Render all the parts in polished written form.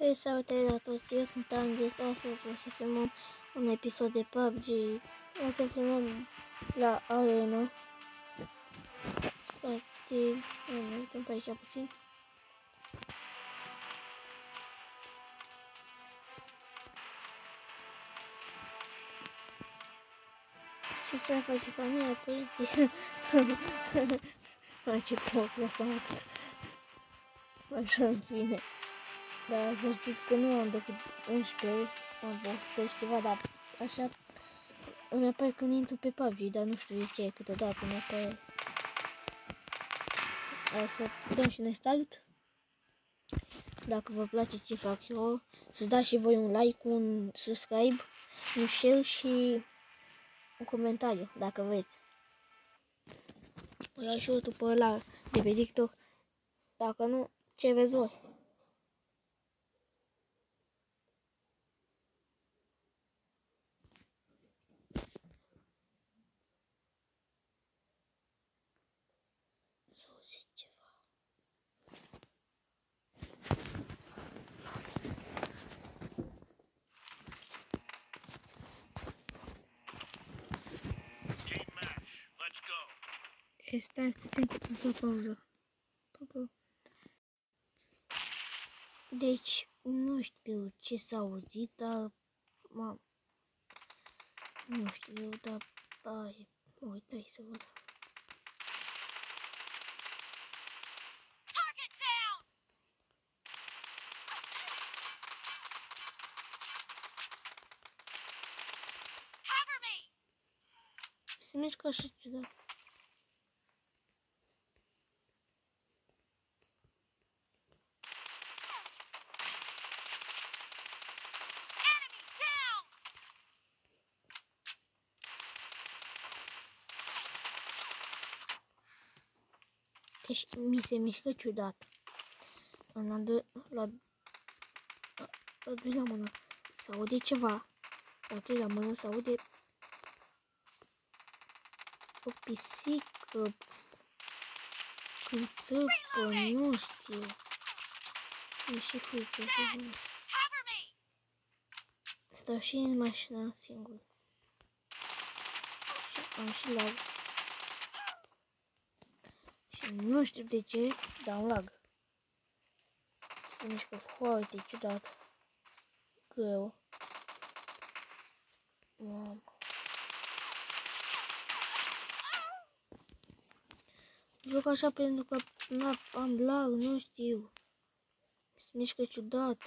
Hei, salutare la toți, eu sunt Andres, astăzi o să filmăm un episod de PUBG, o să filmăm la arena. Stați, ne uităm pe aici puțin. Și ce face familia poliției? Face propria să mă cât. Așa, în fine. Dar să știți că nu am decât 11, am 100 și ceva, dar așa îmi apare când intru pe PUBG, dar nu știu de ce, câteodată îmi apare. O să dăm și noi start. Dacă vă place ce fac eu, să dați și voi un like, un subscribe, un share și un comentariu, dacă vreți. O iau și eu după ăla de pe TikTok, dacă nu, ce vreți voi. Să auziți ceva. Stai puțin că pun pe pauză. Deci, nu știu ce s-a auzit, dar... Nu știu, dar... Ai, uite, să văd. Se mișcă așa ciudat. Deci mi se mișcă ciudat. La doilea mână se aude ceva. La treilea mână se aude o pisică când țâpă, nu știu. Mi-e și frică. Stau și în mașină singur. Și am și lag. Și nu știu de ce, dar am lag. Se mișcă foarte ciudat. Greu. Mamă. Joc așa pentru că am lag, nu știu. Se mișcă ciudat.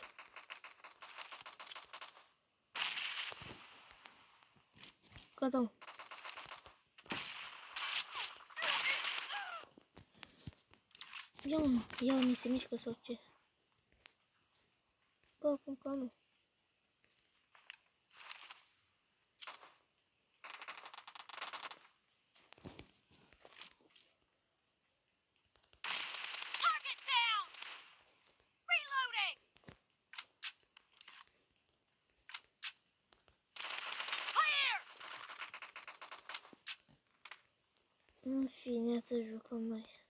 Gata, mă. Ia mi se mișcă sau ce? Bă, acum că nu. În fine, să jucăm noi.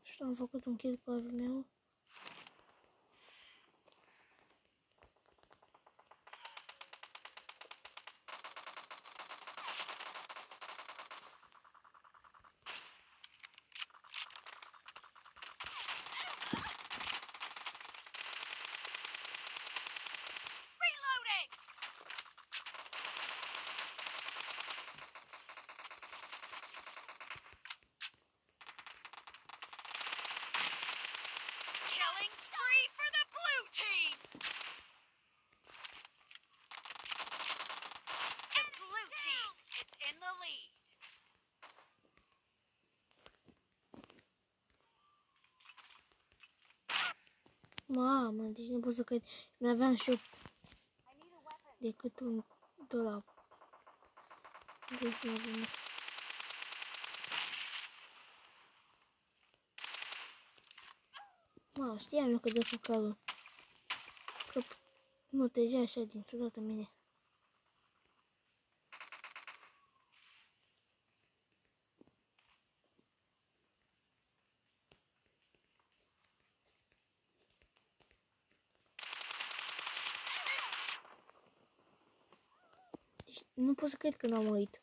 Și am făcut un kill cu avul meu. Mamă, deci nu pot să cred. Mi-aveam și eu decât un $1. Mă, știam eu că dă cu calul. Că nu trezea așa dintr-o dată mine. Deci, nu pot să cred că n-am murit.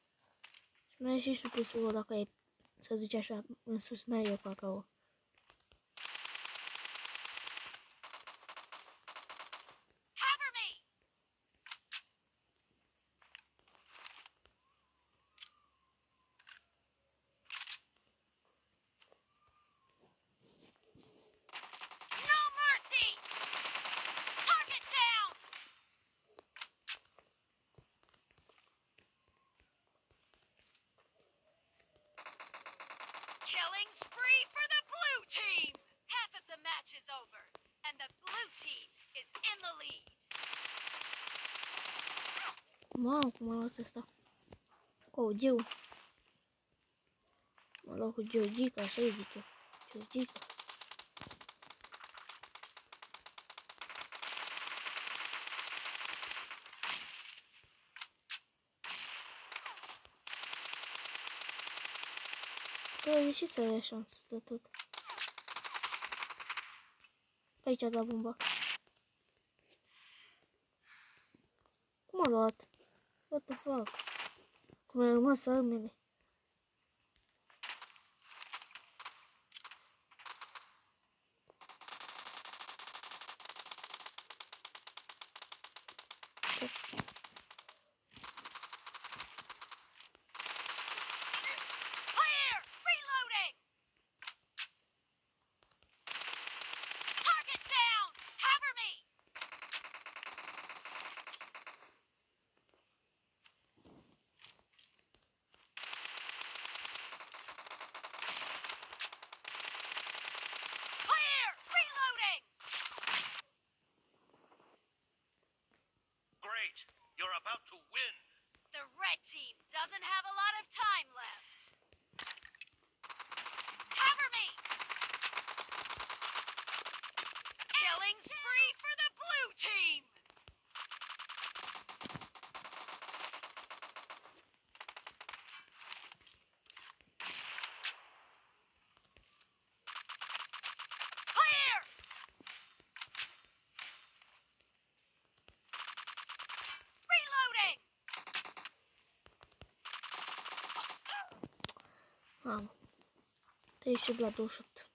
Și mai și să să văd dacă e să duce așa în sus mai eu cu acolo. Killing spree for the blue team! Half of the match is over, and the blue team is in the lead. Mamă, cum a luat ăsta? Cu Giu. Mă luat cu Georgica, așa-i zic eu. Georgica. Că și să ai șansă de tot. Aici a dat bomba. Cum a luat? What the fuck? Cum a rămas armele? Clear! Reloading! Target down! Cover me! Clear! Reloading! Great! You're about to win! The red team doesn't have a lot of time left. Cover me! Killing spree for the blue team! Clear! Reloading! Am. 38 la 28.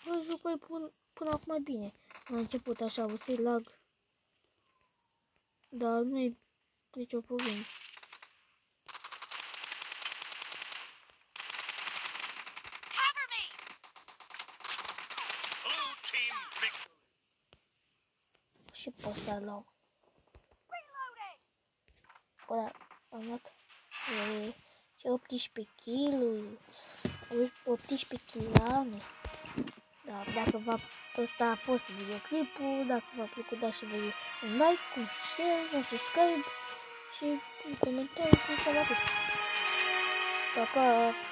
Bă, jucai până acum bine. La început așa, o să-i lag. Dar nu e nicio problemă. Cover me! Blue team victory! Și pe ăsta l-au. Reloading! Ăla am luat. Și 18 kg. 18 kg. Da, dacă ăsta a fost videoclipul, dacă v-a plăcut, dați și voi un like, un share, un subscribe și un comentariu și cam atât. Pa, pa!